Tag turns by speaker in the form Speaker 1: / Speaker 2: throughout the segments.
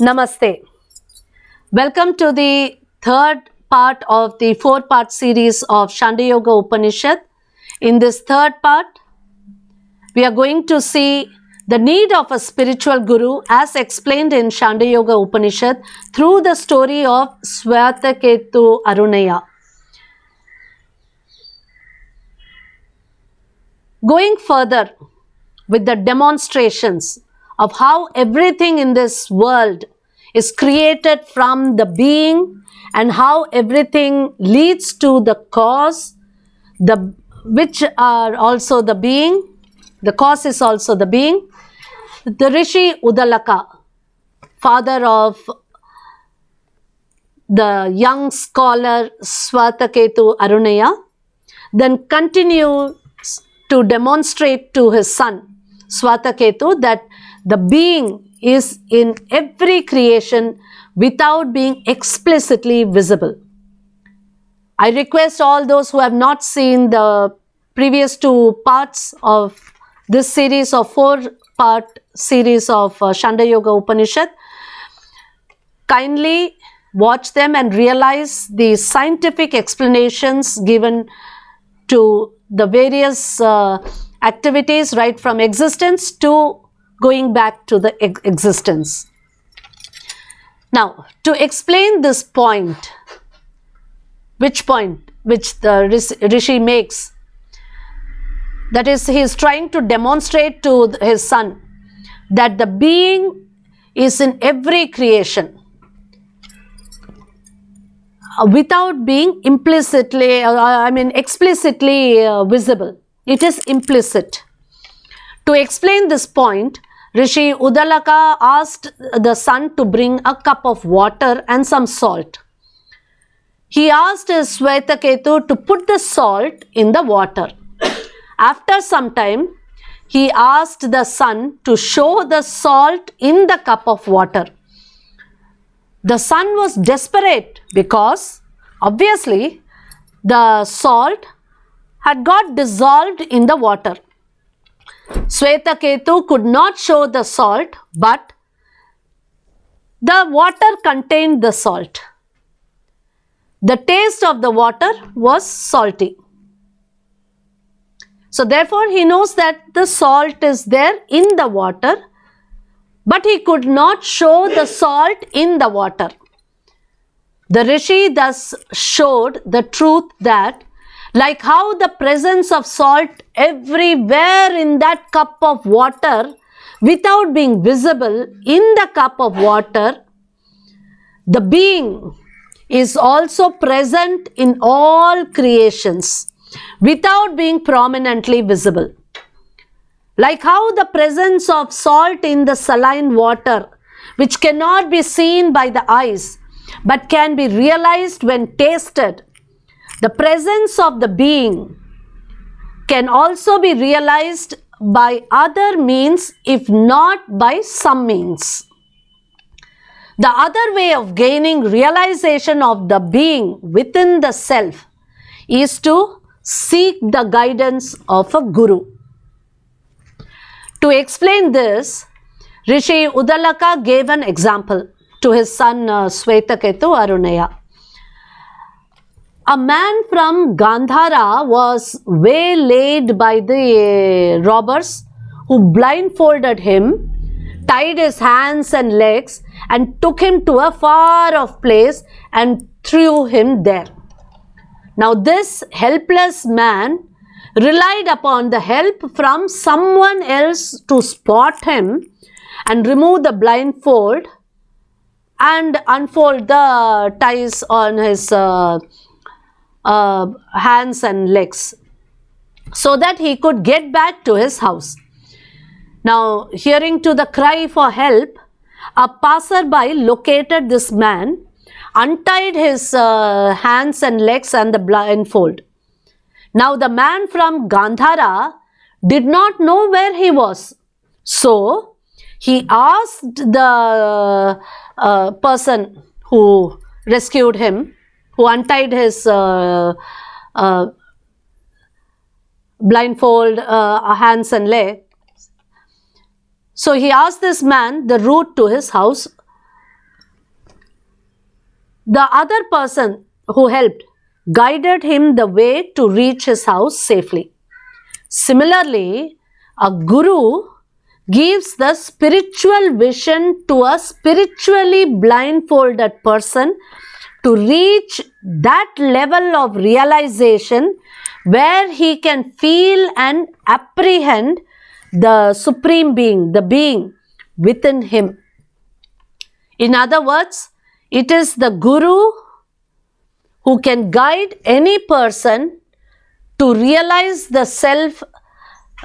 Speaker 1: Namaste. Welcome to the third part of the four-part series of Chandogya Upanishad. In this third part, we are going to see the need of a spiritual guru as explained in Chandogya Upanishad through the story of Svetaketu Aruneya. Going further with the demonstrations of how everything in this world is created from the being and how everything leads to the cause, which are also the being. The cause is also the being. The Rishi Uddalaka, father of the young scholar Svetaketu Aruneya, then continues to demonstrate to his son Svetaketu that the being is in every creation without being explicitly visible. I request all those who have not seen the previous two parts of this series of four-part series of Chandogya Upanishad, kindly watch them and realize the scientific explanations given to the various activities right from existence to going back to the existence. Now, to explain this point, which the Rishi makes, that is, he is trying to demonstrate to his son that the being is in every creation without being explicitly visible. It is implicit. To explain this point, Rishi Uddalaka asked the son to bring a cup of water and some salt. He asked his Svetaketu to put the salt in the water. After some time, he asked the son to show the salt in the cup of water. The son was desperate because obviously the salt had got dissolved in the water. Svetaketu could not show the salt, but the water contained the salt. The taste of the water was salty. So therefore he knows that the salt is there in the water, but he could not show the salt in the water. The Rishi thus showed the truth that, like how the presence of salt everywhere in that cup of water without being visible in the cup of water, the being is also present in all creations without being prominently visible. Like how the presence of salt in the saline water, which cannot be seen by the eyes but can be realized when tasted, the presence of the being can also be realized by other means, if not by some means. The other way of gaining realization of the being within the self is to seek the guidance of a guru. To explain this, Rishi Uddalaka gave an example to his son Svetaketu Aruneya. A man from Gandhara was waylaid by the robbers who blindfolded him, tied his hands and legs and took him to a far off place and threw him there. Now this helpless man relied upon the help from someone else to spot him and remove the blindfold and unfold the ties on his hands and legs so that he could get back to his house. Now, hearing to the cry for help, a passerby located this man, untied his hands and legs and the blindfold. Now, the man from Gandhara did not know where he was. So, he asked the person who rescued him, who untied his blindfold, hands and legs. So he asked this man the route to his house the other person who helped guided him the way to reach his house safely. Similarly, a guru gives the spiritual vision to a spiritually blindfolded person to reach that level of realization where he can feel and apprehend the Supreme Being, the being within him. In other words, it is the guru who can guide any person to realize the self,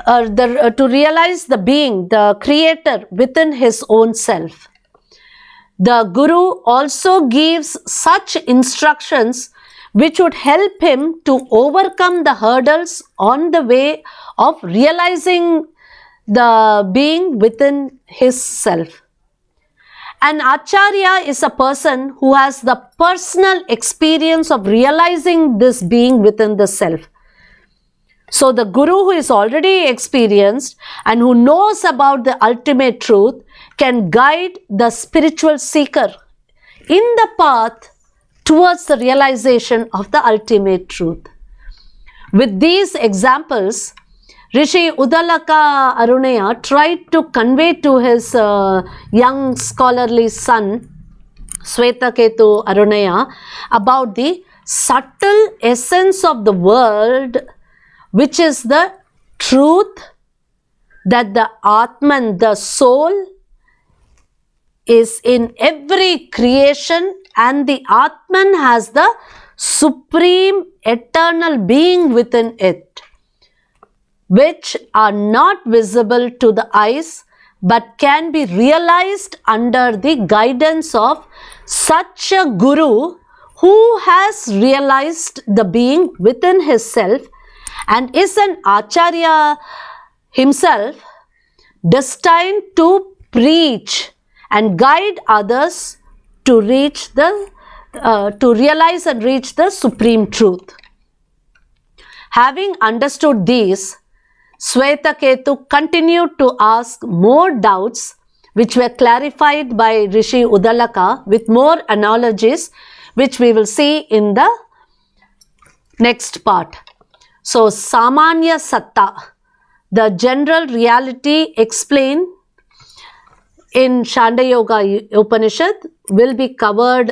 Speaker 1: to realize the being, the creator within his own self. The guru also gives such instructions which would help him to overcome the hurdles on the way of realizing the being within his self. An Acharya is a person who has the personal experience of realizing this being within the self. So the guru who is already experienced and who knows about the ultimate truth can guide the spiritual seeker in the path towards the realization of the ultimate truth. With these examples, Rishi Uddalaka Aruneya tried to convey to his young scholarly son Svetaketu Aruneya about the subtle essence of the world, which is the truth that the Atman, the soul, is in every creation, and the Atman has the supreme eternal being within it, which are not visible to the eyes but can be realized under the guidance of such a guru who has realized the being within his self and is an Acharya himself, destined to preach and guide others to reach the to realize and reach the supreme truth. Having understood these, Svetaketu continued to ask more doubts, which were clarified by Rishi Uddalaka with more analogies, which we will see in the next part. So, Samanya Satta, the general reality explained in Chandogya Upanishad, will be covered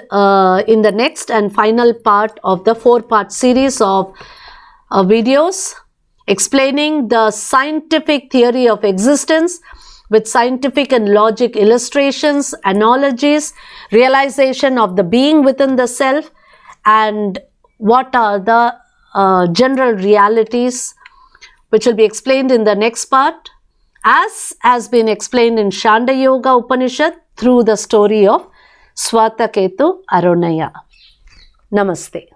Speaker 1: in the next and final part of the 4-part series of videos explaining the scientific theory of existence with scientific and logic illustrations, analogies, realization of the being within the self, and what are the general realities, which will be explained in the next part, as has been explained in Chandogya Upanishad through the story of Svetaketu Aruneya. Namaste.